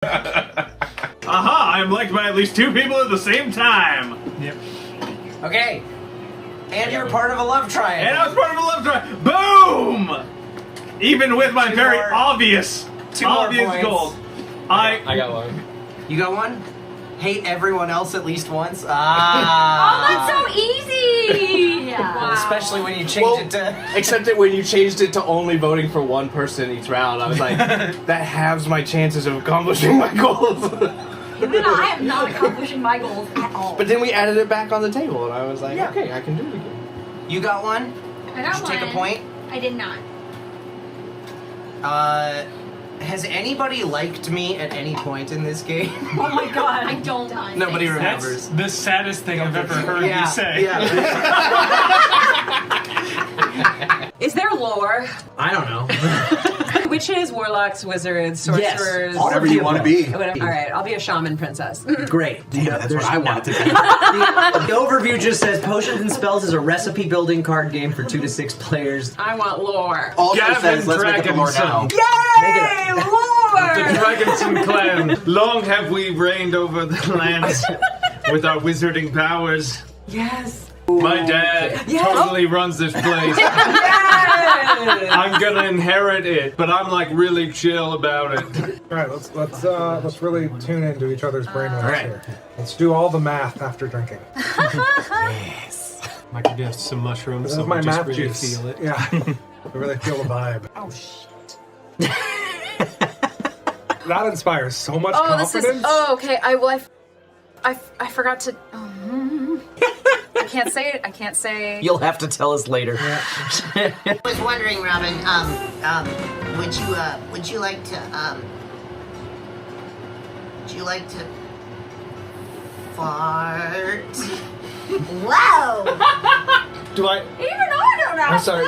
Aha! I'm liked by at least 2 people at the same time. Yep. Okay. And you're part of a love triangle. And I was part of a love triangle. Boom! Even with my very obvious goals. I got one. You got one? Hate everyone else at least once? Oh, that's so easy! Wow. Especially when you change it to... Except that when you changed it to only voting for one person each round, I was like, that halves my chances of accomplishing my goals. No, I am not accomplishing my goals at all. But then we added it back on the table, and I was like, okay, I can do it again. You got one? I got Did you one. take a point? I did not. Has anybody liked me at any point in this game? Oh my god, I don't. Nobody remembers. That's the saddest thing I've ever heard you say. Yeah. Is there lore? I don't know. Witches, warlocks, wizards, sorcerers. Yes. Whatever you want to be. Alright, I'll be a shaman princess. Great. That's what I want to be. The overview just says Potions and Spells is a recipe building card game for 2 to 6 players. I want lore. Also says, let's make it the lore now. Yay! Lore! The Dragonson clan. Long have we reigned over the lands with our wizarding powers. Yes. My dad totally runs this place. Yes! I'm gonna inherit it, but I'm like really chill about it. All right, let's really tune into each other's brainwaves right. here. Let's do all the math after drinking. Yes. Might could have some mushrooms. This so is my we just math really juice. Feel it. Yeah, I really feel the vibe. Oh shit. That inspires so much Oh, confidence. this is. Oh, okay. I forgot to. I can't say it. I can't say. You'll have to tell us later. I was wondering, Robin, would you like to fart? Wow! Do I? Even I don't know. I'm sorry.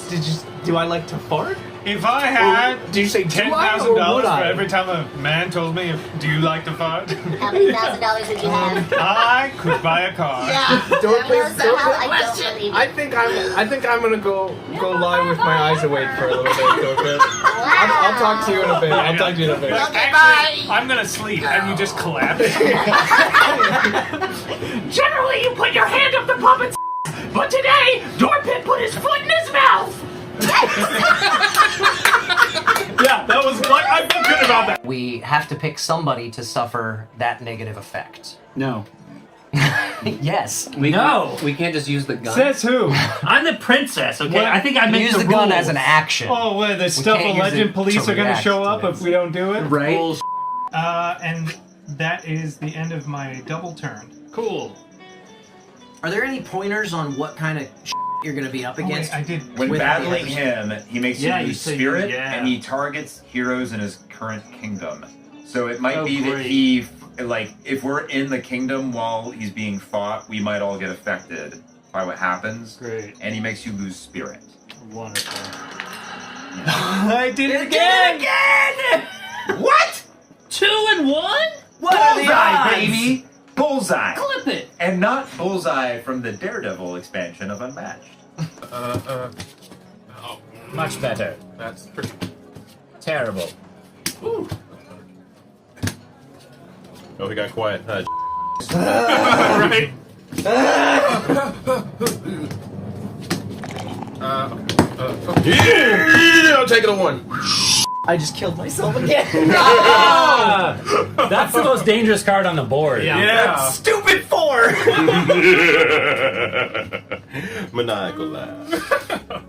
Did you? Do I like to fart? If I had Did you say $10,000 would for I? every time a man told me, do you like to fart? How many $1,000 would you have? I could buy a car. Yeah. Don't that please- was don't somehow please- I don't believe it. I think I'm gonna go lie with my eyes awake for a little bit, okay? I'll talk to you in a bit. I'll talk to you in a bit. Okay, bye. I'm gonna sleep and you just collapse. Generally, you put your hand up the puppet's but today, Dorpit put his foot in his mouth! Yeah, that was like, I feel good about that. We have to pick somebody to suffer that negative effect. No. Yes. We can't just use the gun. Says who? I'm the princess, okay? What? I think I make Use the the gun rules. as an action. Oh, wait, the Stuff can't of use Legend it police to are gonna react show to up it. if we don't do it? Right? And that is the end of my double turn. Cool. Are there any pointers on what kind of you're going to be up against? I did. When With battling the him, he makes Yeah, you you lose said spirit, yeah. and he targets heroes in his current kingdom. So it might Oh, be that great. he, like, if we're in the kingdom while he's being fought, we might all get affected by what happens. Great. And he makes you lose spirit. Wonderful. I did it again! What? 2 and 1? What are the Bullseye, odds? baby! Bullseye! Clip it! And not Bullseye from the Daredevil expansion of Unmatched. Much better. That's pretty Terrible. Ooh. Oh, he got quiet. Right? Yeah, I'll take it a 1. I just killed myself again. That's the most dangerous card on the board. Yeah. Stupid 4! Maniacal laugh.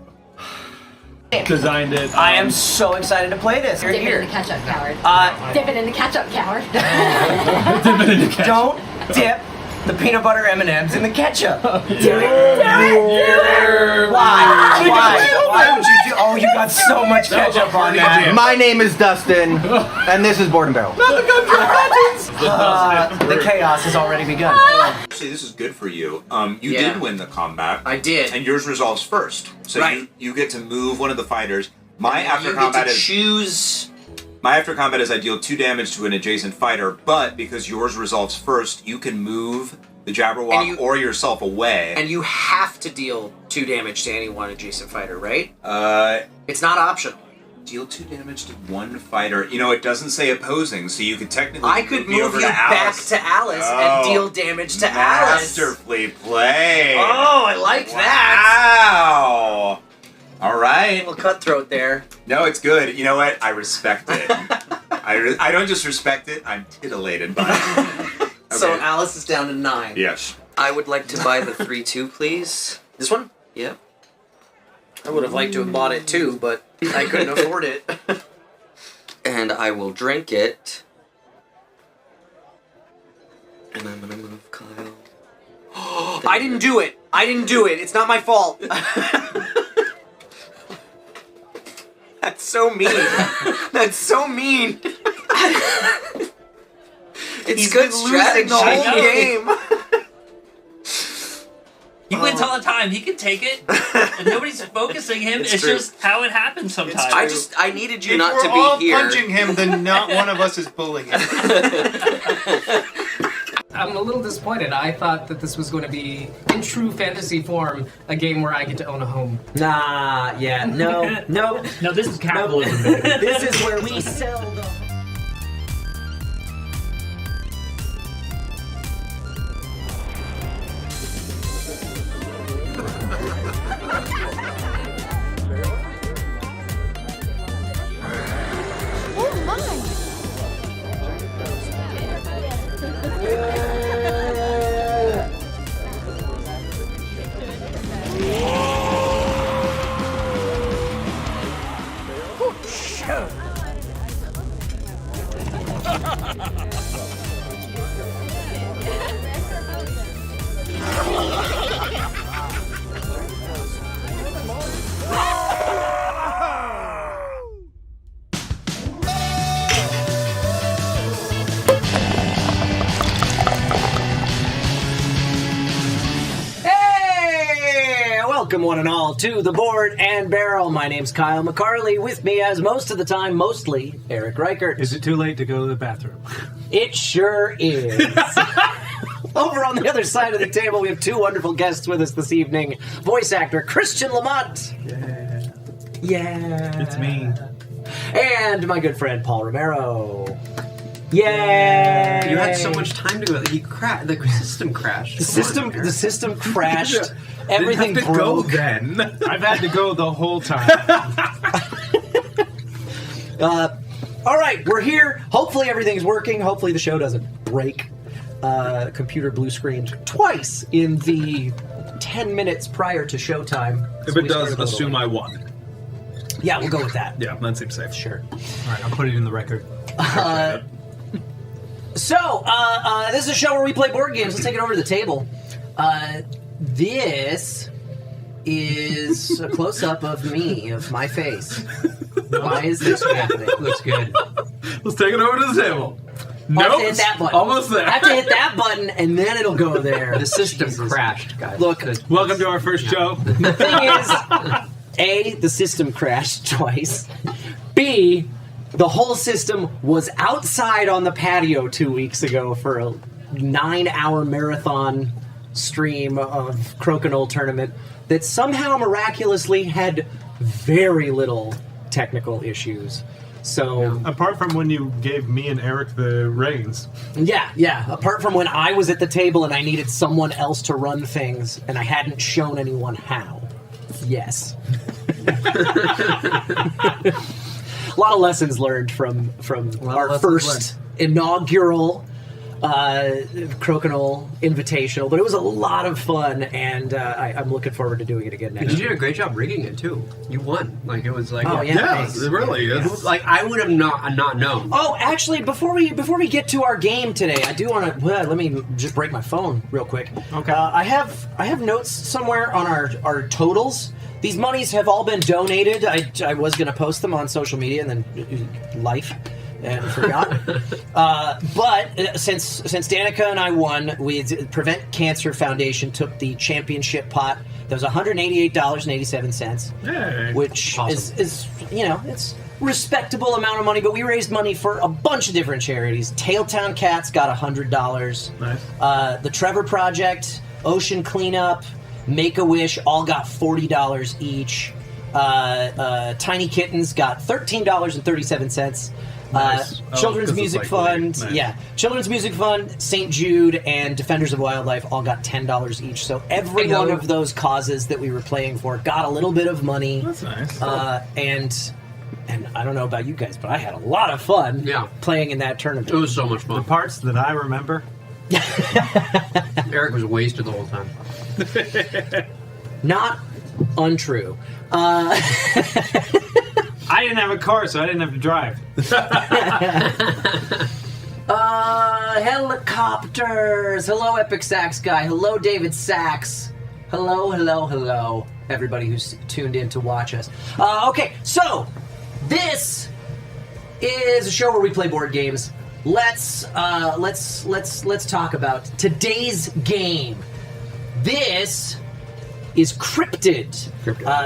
Designed it. I am so excited to play this. You're Dip it in here. the ketchup, coward. Dip it in the ketchup, coward. Don't dip the peanut butter M&Ms in the ketchup. Do it. Do it. Why? Why would you do? Oh, you got so much ketchup on that. My name is Dustin, and this is Board and Barrel. The chaos has already begun. Actually, this is good for you. You Yeah. did win the combat. I did. And yours resolves first. So Right. you get to move one of the fighters. My You after get combat to is choose. my after combat is I deal 2 damage to an adjacent fighter, but because yours resolves first, you can move the Jabberwock or yourself away. And you have to deal 2 damage to any one adjacent fighter, right? Uh, It's not optional. Deal 2 damage to one fighter. You know, it doesn't say opposing, so you could technically I could move over you to back Alice. to Alice and deal damage to Alice. Masterfully played. Oh, I like that. Wow. All right. A little cutthroat there. No, it's good. You know what? I respect it. I don't just respect it, I'm titillated by it. Okay. So Alice is down to 9. Yes. I would like to buy the 3-2, please. This one? Yep. I would have liked to have bought it too, but I couldn't afford it. And I will drink it. And I'm gonna move Kyle. I didn't do it! I didn't do it! It's not my fault! That's so mean. That's so mean. It's good strategy. The whole game. He wins all the time. He can take it. And nobody's focusing him. It's true. just how it happens sometimes. I needed you If not we're to all be here. punching him, then not one of us is bullying him. I'm a little disappointed. I thought that this was going to be, in true fantasy form, a game where I get to own a home. Nah, yeah, no. No, this is capitalism, baby. This is where we sell the... Welcome one and all to the Board and Barrel. My name's Kyle McCarley. With me, as most of the time, mostly, Eric Reichert. Is it too late to go to the bathroom? It sure is. Over on the other side of the table, we have two wonderful guests with us this evening. Voice actor Christian La Monte. Yeah. It's me. And my good friend Paul Romero. Yay! You had so much time to go. The system crashed. The system crashed. Everything Didn't have to broke. go then. I've had to go the whole time. All right, we're here. Hopefully everything's working. Hopefully the show doesn't break. Computer blue screened twice in the 10 minutes prior to showtime. If it does, assume I won. Yeah, we'll go with that. Yeah, that seems safe. Sure. All right, I'll put it in the record. So, this is a show where we play board games. Let's take it over to the table. This is a close-up of me, of my face. Why is this happening? Looks good. Let's take it over to the table. I have to hit that button. Almost there. I have to hit that button, and then it'll go there. The system crashed, guys. Look, welcome to our first show. The thing is, A, the system crashed twice. B, the whole system was outside on the patio 2 weeks ago for a 9-hour marathon stream of Crokinole tournament that somehow miraculously had very little technical issues. So, apart from when you gave me and Eric the reins. Yeah. Apart from when I was at the table and I needed someone else to run things and I hadn't shown anyone how. Yes. A lot of lessons learned from our first inaugural Crokinole Invitational, but it was a lot of fun, and I'm looking forward to doing it again next year. year. You did a great job rigging it too. You won. Like it was like really. Yeah. Like I would have not known. Oh, actually, before we get to our game today, I do want to let me just break my phone real quick. Okay. I have notes somewhere on our totals. These monies have all been donated. I was going to post them on social media, and then life. And forgot. But since Danica and I won, Prevent Cancer Foundation took the championship pot. That was $188.87, which awesome. is it's respectable amount of money. But we raised money for a bunch of different charities. Tailtown Cats got $100. Nice. The Trevor Project, Ocean Cleanup, Make-A-Wish all got $40 each. Tiny Kittens got $13.37. Nice. Children's 'cause it's Music like Fund, nice. yeah. Children's Music Fund, St. Jude, and Defenders of Wildlife all got $10 each. So every one of those causes that we were playing for got a little bit of money. That's nice. And I don't know about you guys, but I had a lot of fun playing in that tournament. It was so much fun. The parts that I remember. Eric was wasted the whole time. Not untrue. I didn't have a car, so I didn't have to drive. Helicopters. Hello, Epic Sax Guy. Hello, David Sax. Hello, everybody who's tuned in to watch us. Okay, so this is a show where we play board games. Let's talk about today's game. This is Cryptid.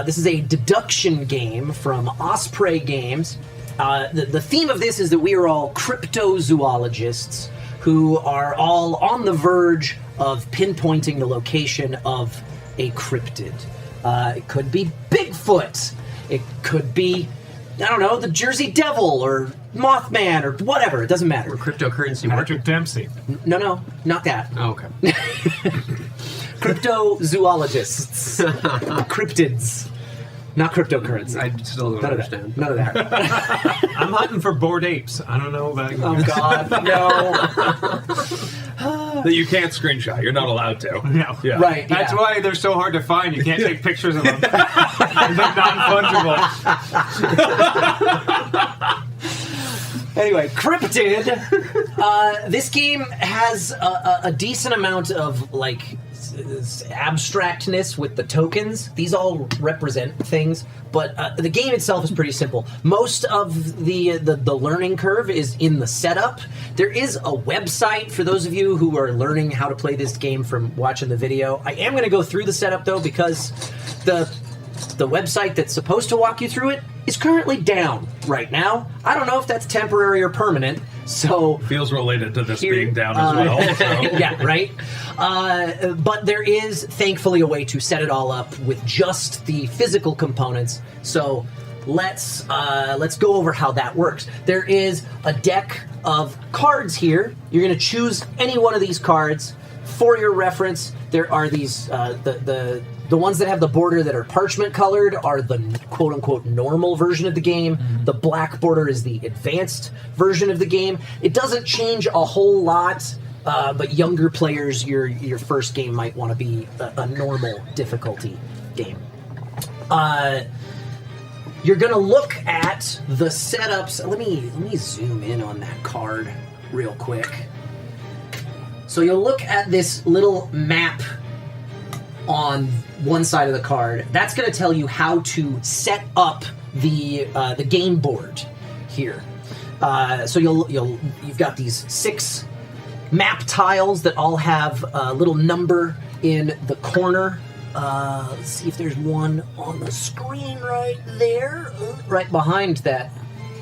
This is a deduction game from Osprey Games. The theme of this is that we are all cryptozoologists who are all on the verge of pinpointing the location of a cryptid. It could be Bigfoot. It could be, I don't know, the Jersey Devil or Mothman or whatever. It doesn't matter. Or cryptocurrency. Patrick Dempsey. No, not that. Oh, okay. Cryptozoologists. Cryptids. Not cryptocurrency. I still don't understand. None of that. I'm hunting for bored apes. I don't know about you. Oh, God, no. That you can't screenshot. You're not allowed to. No. Yeah. Right. That's why they're so hard to find. You can't take pictures of them. They're non-fungible. Anyway, Cryptid. This game has a decent amount of abstractness with the tokens. These all represent things, but the game itself is pretty simple. Most of the learning curve is in the setup. There is a website for those of you who are learning how to play this game from watching the video. I am going to go through the setup though, because the website that's supposed to walk you through it is currently down right now. I don't know if that's temporary or permanent, so... Feels related to this being down as well. So. Yeah, right? But there is, thankfully, a way to set it all up with just the physical components, so let's go over how that works. There is a deck of cards here. You're going to choose any one of these cards. For your reference, there are these, the ones that have the border that are parchment colored are the quote-unquote normal version of the game. Mm-hmm. The black border is the advanced version of the game. It doesn't change a whole lot, but younger players, your first game might want to be a normal difficulty game. You're going to look at the setups. Let me zoom in on that card real quick. So you'll look at this little map on one side of the card. That's going to tell you how to set up the game board here. So you've got these 6 map tiles that all have a little number in the corner. Let's see if there's one on the screen right there, right behind that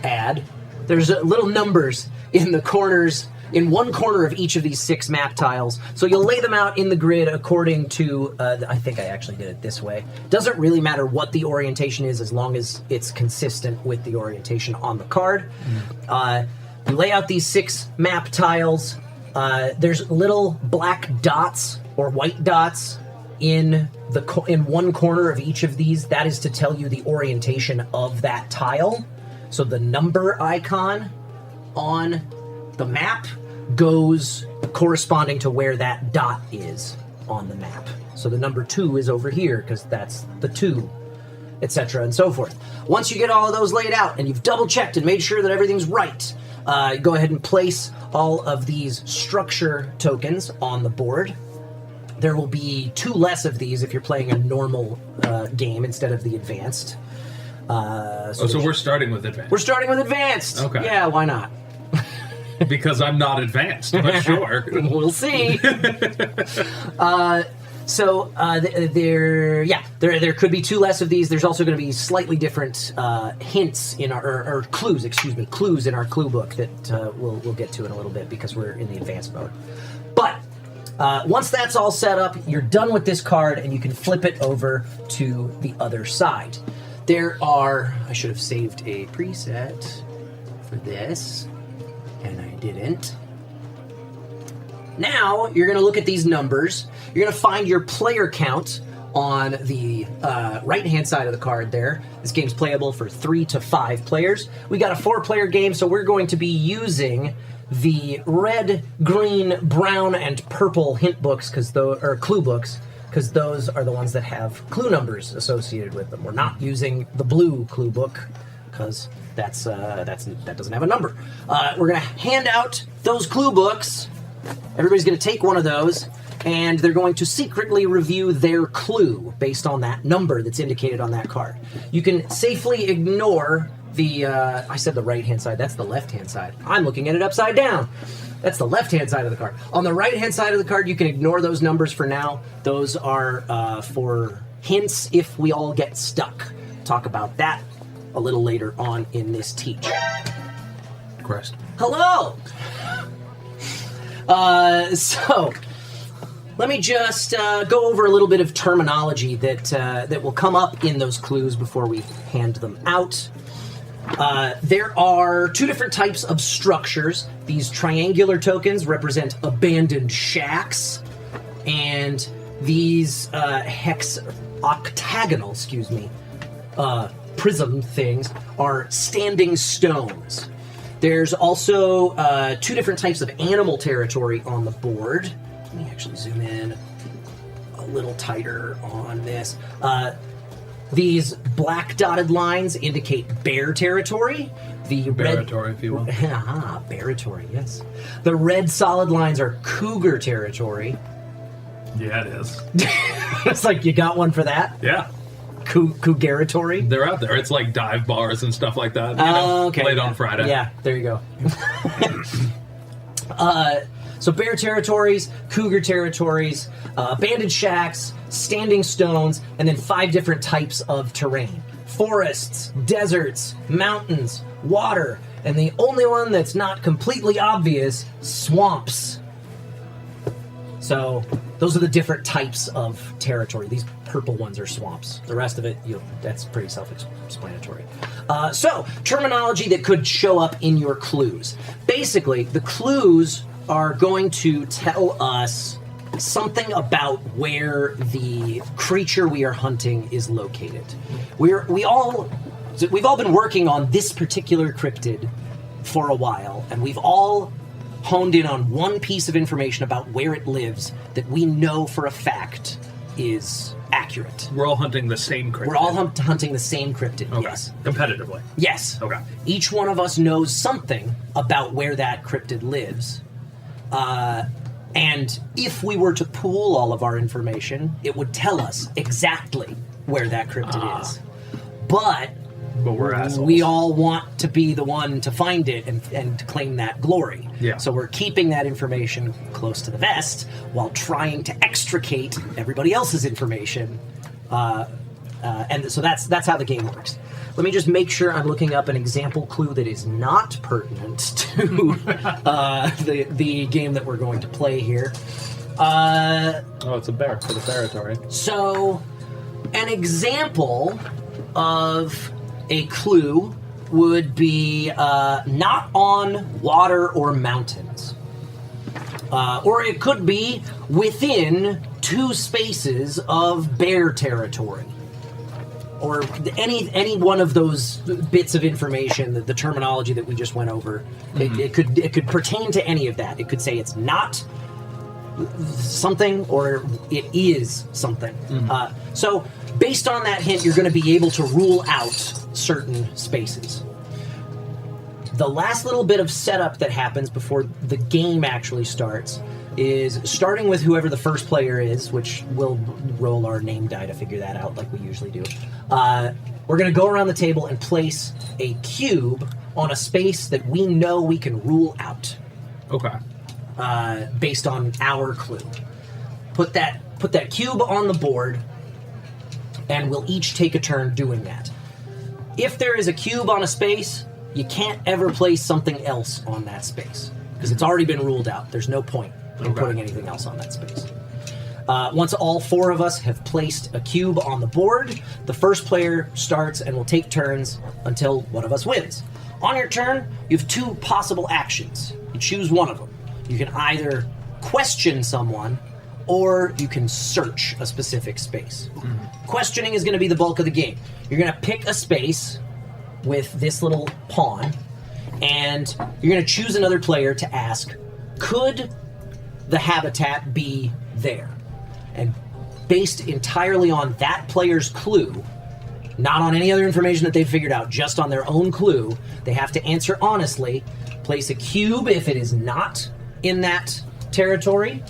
ad. There's little numbers in the corners. In one corner of each of these 6 map tiles. So you'll lay them out in the grid according to, I think I actually did it this way. Doesn't really matter what the orientation is as long as it's consistent with the orientation on the card. You lay out these 6 map tiles. There's little black dots or white dots in one corner of each of these. That is to tell you the orientation of that tile. So the number icon on the map goes corresponding to where that dot is on the map. So the number 2 is over here because that's the 2, etc. and so forth. Once you get all of those laid out and you've double checked and made sure that everything's right, go ahead and place all of these structure tokens on the board. There will be 2 less of these if you're playing a normal game instead of the advanced. So we're starting with advanced. We're starting with advanced. Okay. Yeah, why not? Because I'm not advanced, but sure. We'll see. There could be 2 less of these. There's also going to be slightly different hints in our clues in our clue book that we'll get to in a little bit because we're in the advanced mode. But once that's all set up, you're done with this card and you can flip it over to the other side. There are... I should have saved a preset for this, and I didn't. Now, you're going to look at these numbers. You're going to find your player count on the right-hand side of the card there. This game's playable for 3 to 5 players. We got a 4-player game, so we're going to be using the red, green, brown, and purple hint books, or clue books, because those are the ones that have clue numbers associated with them. We're not using the blue clue book, because that doesn't have a number. We're going to hand out those clue books. Everybody's going to take one of those, and they're going to secretly review their clue based on that number that's indicated on that card. You can safely ignore the, I said the right-hand side, that's the left-hand side. I'm looking at it upside down. That's the left-hand side of the card. On the right-hand side of the card, you can ignore those numbers for now. Those are for hints if we all get stuck. Talk about that a little later on in this teach. Crest. Hello! So, let me just go over a little bit of terminology that will come up in those clues before we hand them out. There are 2 different types of structures. These triangular tokens represent abandoned shacks, and these octagonal, prism things are standing stones. There's also 2 different types of animal territory on the board. Let me actually zoom in a little tighter on this. These black dotted lines indicate bear territory. The Bearatory, if you will. Bearatory, yes. The red solid lines are cougar territory. Yeah, it is. It's like, you got one for that? Yeah. Cougaratory? They're out there. It's like dive bars and stuff like that. Okay. Late on Friday. Yeah, there you go. So bear territories, cougar territories, abandoned shacks, standing stones, and then 5 different types of terrain. Forests, deserts, mountains, water, and the only one that's not completely obvious, swamps. So those are the different types of territory. These purple ones are swamps. The rest of it, that's pretty self-explanatory. So, terminology that could show up in your clues. Basically, the clues are going to tell us something about where the creature we are hunting is located. We've all been working on this particular cryptid for a while, and we've all honed in on one piece of information about where it lives that we know for a fact is accurate. We're all hunting the same cryptid. We're all hunting the same cryptid, okay. Yes. Competitively. Yes. Okay. Each one of us knows something about where that cryptid lives. And if we were to pool all of our information, it would tell us exactly where that cryptid is. But we're assholes. We all want to be the one to find it and claim that glory. Yeah. So we're keeping that information close to the vest while trying to extricate everybody else's information. And so that's how the game works. Let me just make sure I'm looking up an example clue that is not pertinent to the game that we're going to play here. It's a bear for the territory. So, an example of a clue would be not on water or mountains. Or it could be within 2 spaces of bear territory. Or any one of those bits of information, the terminology that we just went over, it could pertain to any of that. It could say it's not something or it is something. So based on that hint, you're going to be able to rule out certain spaces. The last little bit of setup that happens before the game actually starts is starting with whoever the first player is, which we'll roll our name die to figure that out like we usually do. We're going to go around the table and place a cube on a space that we know we can rule out. Okay. Based on our clue. Put that cube on the board, and we'll each take a turn doing that. If there is a cube on a space, you can't ever place something else on that space, because it's already been ruled out. There's no point in putting anything else on that space. Once all 4 of us have placed a cube on the board, the first player starts and will take turns until one of us wins. On your turn, you have 2 possible actions. You choose one of them. You can either question someone, or you can search a specific space. Questioning is going to be the bulk of the game. You're going to pick a space with this little pawn, and you're going to choose another player to ask, could the habitat be there? And based entirely on that player's clue, not on any other information that they've figured out, just on their own clue, they have to answer honestly, place a cube if it is not in that territory,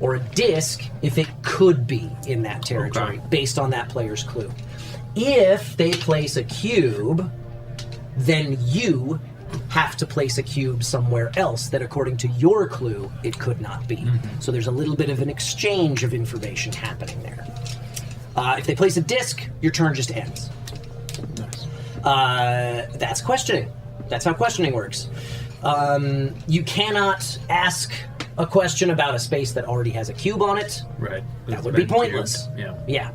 or a disc if it could be in that territory, based on that player's clue. If they place a cube, then you have to place a cube somewhere else that, according to your clue, it could not be. So there's a little bit of an exchange of information happening there. If they place a disc, your turn just ends. That's questioning. That's how questioning works. You cannot ask a question about a space that already has a cube on it. Right. That would be pointless. Yeah.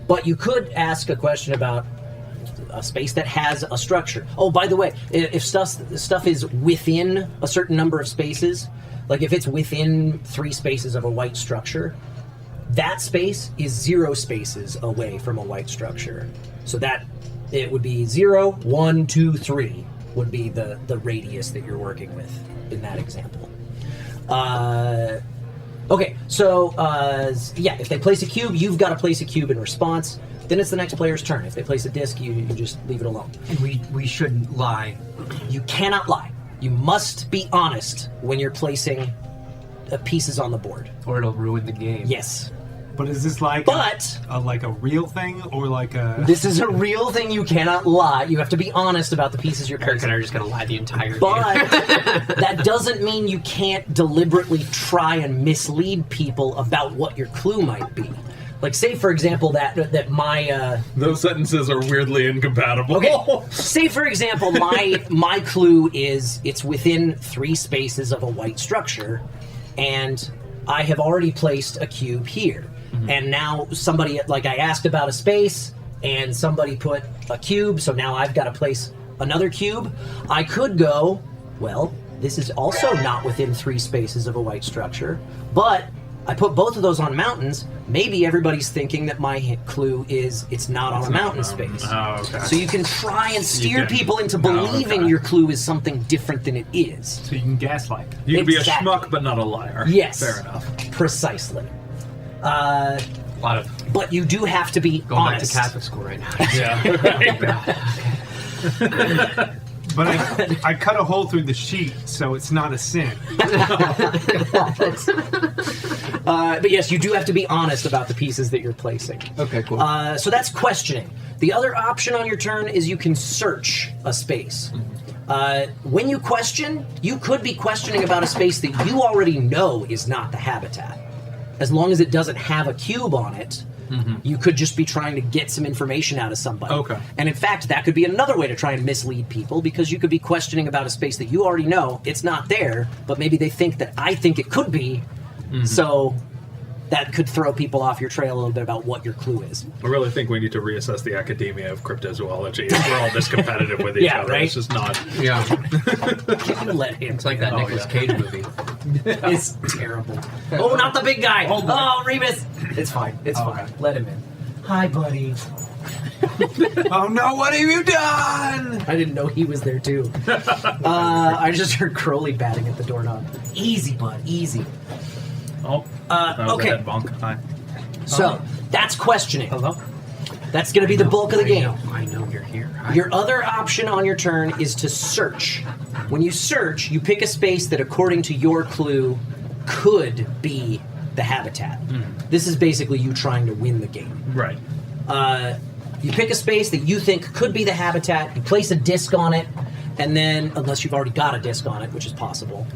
But you could ask a question about a space that has a structure. Oh, by the way, if stuff is within a certain number of spaces, like if it's within 3 spaces of a white structure, that space is 0 spaces away from a white structure. So that it would be 0, 1, 2, 3 would be the radius that you're working with in that example. Okay, so yeah, if they place a cube, you've got to place a cube in response. Then it's the next player's turn. If they place a disc, you just leave it alone. And we shouldn't lie. You cannot lie. You must be honest when you're placing pieces on the board, or it'll ruin the game. Yes. But is this like like a real thing, or like a... This is a real thing. You cannot lie. You have to be honest about the pieces you're placing. Eric and I are just going to lie the entire game. But that doesn't mean you can't deliberately try and mislead people about what your clue might be. Like, say, for example, that my... Those sentences are weirdly incompatible. Okay, say, for example, my clue is it's within 3 spaces of a white structure, and I have already placed a cube here. And now somebody, like I asked about a space, and somebody put a cube, so now I've got to place another cube. I could go, well, this is also not within 3 spaces of a white structure, but I put both of those on mountains. Maybe everybody's thinking that my clue is it's not on a mountain space. Oh, okay. So you can try and steer people into believing your clue is something different than it is. So you can gaslight. You can be a schmuck, but not a liar. Yes. Fair enough. Precisely. A lot of... But you do have to be going honest. back to Catholic school right now. Yeah. But I cut a hole through the sheet, so it's not a sin. But yes, you do have to be honest about the pieces that you're placing. Okay, cool. So that's questioning. The other option on your turn is you can search a space. When you question, you could be questioning about a space that you already know is not the habitat. As long as it doesn't have a cube on it, you could just be trying to get some information out of somebody. Okay. And in fact, that could be another way to try and mislead people, because you could be questioning about a space that you already know it's not there, but maybe they think that I think it could be. So that could throw people off your trail a little bit about what your clue is. I really think we need to reassess the academia of cryptozoology. If we're all this competitive with each other, right? It's just not. Yeah. Let him. It's like that Nicolas Cage movie. It's terrible. Oh, not the big guy. Oh, Rebus. It's fine. It's fine. Okay. Let him in. Hi, buddy. Oh no, what have you done? I didn't know he was there too. I just heard Crowley batting at the doorknob. Easy, bud. Easy. Oh, that was okay. a head bonk. Hi. So, that's questioning. Hello? That's going to be the bulk of the game. I know you're here. Your other option on your turn is to search. When you search, you pick a space that, according to your clue, could be the habitat. This is basically you trying to win the game. Right. You pick a space that you think could be the habitat, you place a disc on it, and then, unless you've already got a disc on it, which is possible,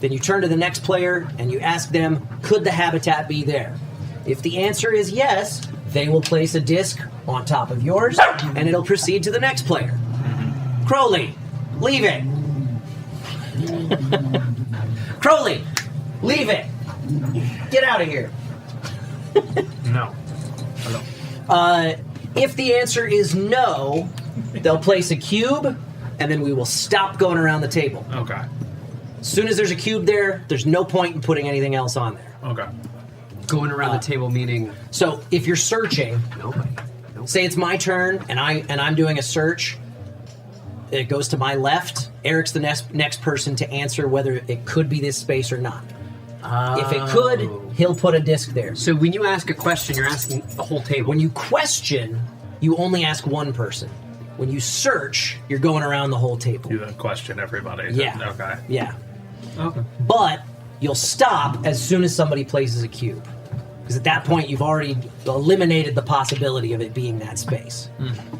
then you turn to the next player and you ask them, could the habitat be there? If the answer is yes, they will place a disc on top of yours, and it'll proceed to the next player. Crowley, leave it. Crowley, leave it. Get out of here. No. If the answer is no, they'll place a cube, and then we will stop going around the table. Okay. As soon as there's a cube there, there's no point in putting anything else on there. Okay. Going around the table meaning. So if you're searching, nobody. Say it's my turn, and I'm doing a search. It goes to my left. Eric's the next person to answer whether it could be this space or not. If it could, he'll put a disc there. So when you ask a question, you're asking the whole table. When you question, you only ask one person. When you search, you're going around the whole table. You then question everybody. Yeah. Okay. Yeah. Okay. But you'll stop as soon as somebody places a cube. Because at that point, you've already eliminated the possibility of it being that space.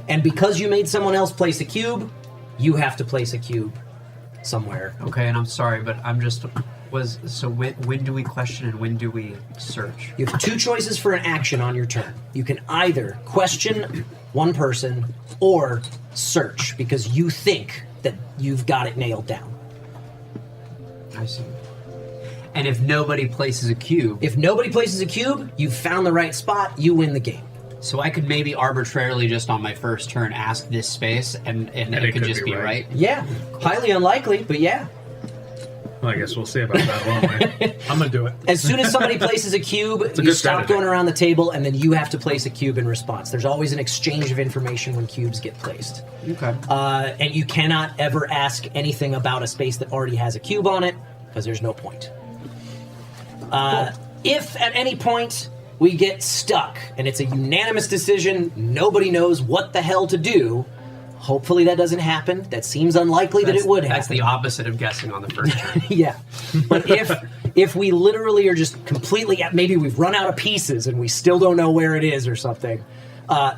And because you made someone else place a cube, you have to place a cube somewhere. Okay, and I'm sorry, but I'm just... So when do we question and when do we search? You have two choices for an action on your turn. You can either question one person or search because you think that you've got it nailed down. I see. And if nobody places a cube... If nobody places a cube, you've found the right spot, you win the game. So I could maybe arbitrarily just on my first turn ask this space and it could just be right? Yeah. Highly unlikely, but yeah. Well, I guess we'll see about that, won't we? I'm going to do it. As soon as somebody places a cube, a you good stop strategy. going around the table, and then you have to place a cube in response. There's always an exchange of information when cubes get placed. Okay. And you cannot ever ask anything about a space that already has a cube on it, because there's no point. If at any point we get stuck, and it's a unanimous decision, nobody knows what the hell to do, hopefully that doesn't happen. That seems unlikely that it would happen. That's the opposite of guessing on the first turn. Yeah. But if we literally are just completely, maybe we've run out of pieces and we still don't know where it is or something,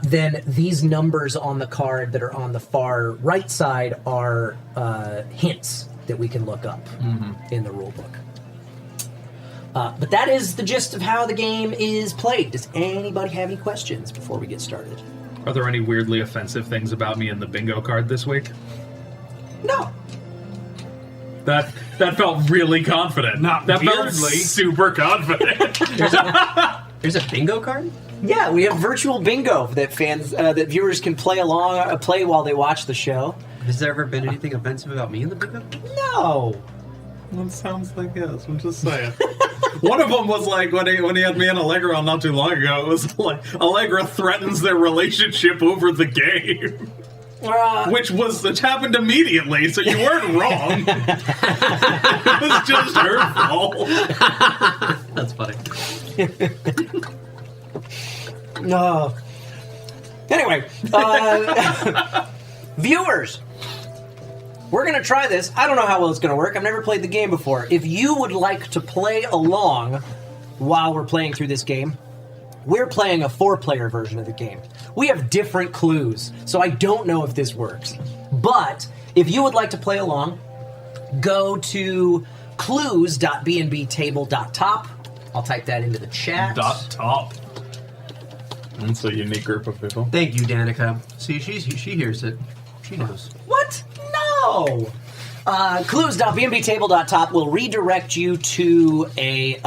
then these numbers on the card that are on the far right side are hints that we can look up in the rule book. But that is the gist of how the game is played. Does anybody have any questions before we get started? Are there any weirdly offensive things about me in the bingo card this week? No. That felt really confident. That felt weirdly. super confident. There's a bingo card? Yeah, we have virtual bingo that that viewers can play while they watch the show. Has there ever been anything offensive about me in the bingo? No. That sounds like yes. I'm just saying. One of them was like when he had me and Allegra on not too long ago. It was like Allegra threatens their relationship over the game, which happened immediately. So you weren't wrong. It was just her fault. That's funny. No. Anyway, viewers, we're going to try this. I don't know how well it's going to work. I've never played the game before. If you would like to play along while we're playing through this game, we're playing a 4-player version of the game. We have different clues, so I don't know if this works. But if you would like to play along, go to clues.bnbtabletop. I'll type that into the chat. .top. That's a unique group of people. Thank you, Danica. See, she hears it. She knows. What? No! Clues.bnbtabletop will redirect you to a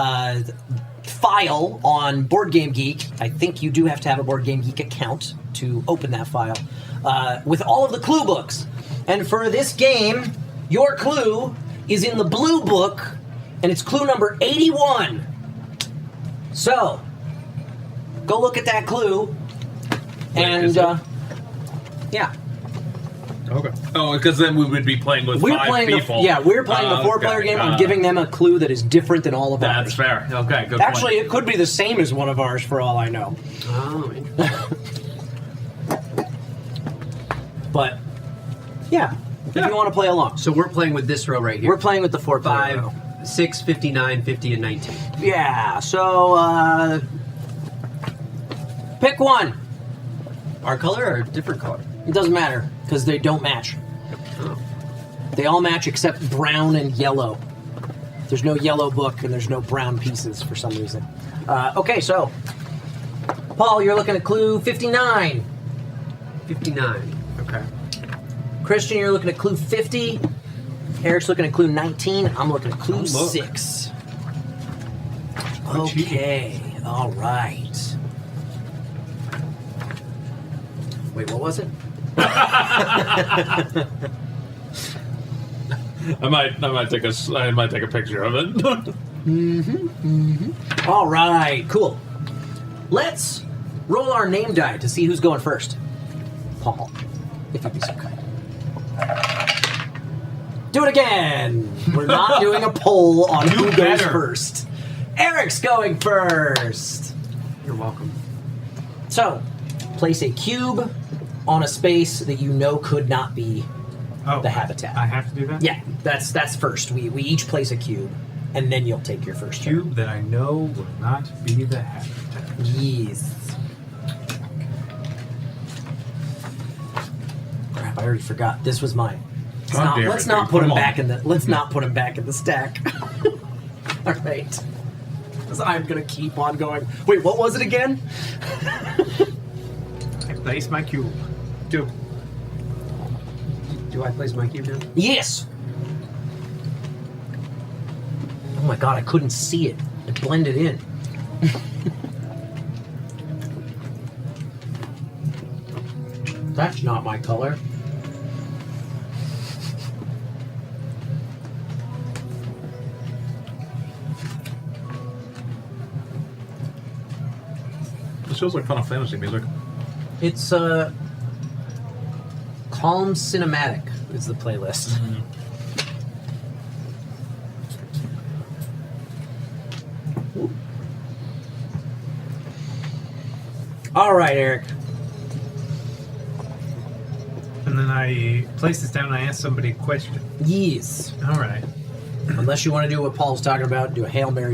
file on Board Game Geek. I think you do have to have a Board Game Geek account to open that file, with all of the clue books. And for this game, your clue is in the blue book, and it's clue number 81. So, go look at that clue, and, yeah. Okay. Oh, because then we would be playing with five people. We're playing the 4-player game. I'm giving them a clue that is different than all of ours. That's fair. Okay, good Actually, point. it could be the same as one of ours for all I know. Oh, But, yeah, if you want to play along. So we're playing with this row right here. We're playing with the 4-player row. 5, 6, 59, 50, and 19. Yeah, so, pick one. Our color or a different color? It doesn't matter, because they don't match. Oh. They all match except brown and yellow. There's no yellow book, and there's no brown pieces for some reason. Okay, so, Paul, you're looking at clue 59. 59, okay. Christian, you're looking at clue 50. Eric's looking at clue 19. I'm looking at clue 6. Okay. All right. Wait, what was it? I might take a picture of it. All right, cool. Let's roll our name die to see who's going first. Paul, if you'd be so kind. Do it again. We're not doing a poll on who goes first. Eric's going first. You're welcome. So, place a cube on a space that you know could not be the habitat. I have to do that? Yeah, that's first. We each place a cube, and then you'll take your first turn. Cube that I know will not be the habitat. Yes. Crap, I already forgot. This was mine. Let's not put him back in the stack. All right. Because I'm gonna keep on going. Wait, what was it again? I place my cube. Do I place my cube down? Yes. Oh my god, I couldn't see it. It blended in. That's not my color. This feels like Final Fantasy music. It's Calm Cinematic is the playlist. All right, Eric. And then I place this down and I ask somebody a question. Yes. All right. Unless you want to do what Paul's talking about, do a Hail Mary